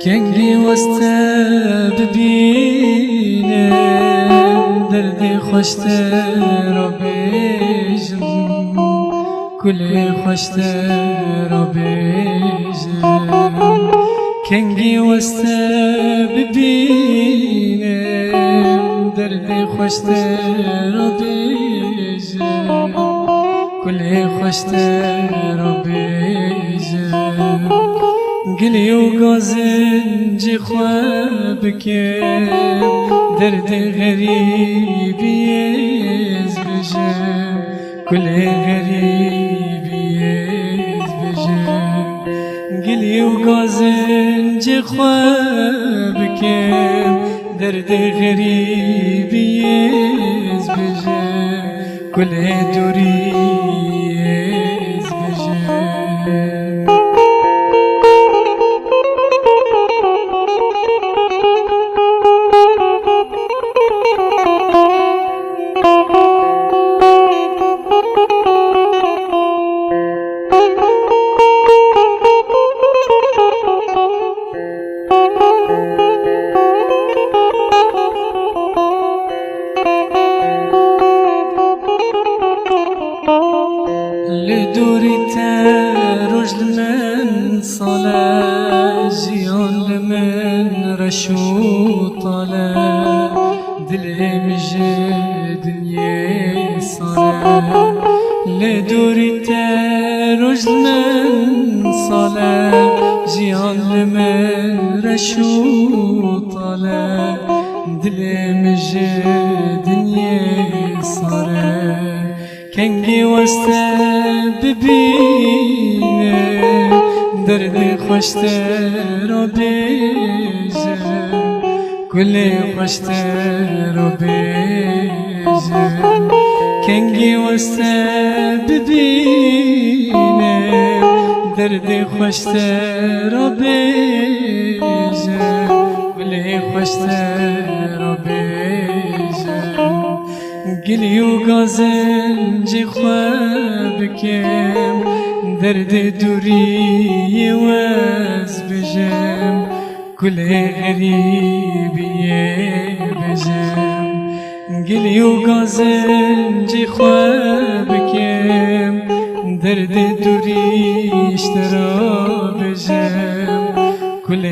کنگی وست ببینم دردی خوشتر را بیجم کل خوشتر را بیجم کنگی وست ببینم دردی خوشتر را بیجم کل خوشتر را بیجم گلی و گازنج خواب بکن درد غریبی از بجم کل غریبی از بجم گلی و گازنج خواب بکن درد غریبی از بجم کل دوری از بجم لدوری تروج من صلاة جيان من رشو طلا دلي مجد دنيا صلاة لدوری تروج من صلاة جيان من رشو طلا دلي مجد دنيا صلاة کنگی وست ببینم درد خوشتر را بیجم کل خوشتر را بیجم کنگی وست ببینم درد خوشتر را بیجم کل خوشتر را بیجم گلی و گازنج خواب بکم درد دوری وز بجم کل غریبی بجم گلی و گازنج خواب بکم درد دوریش ترا بجم کل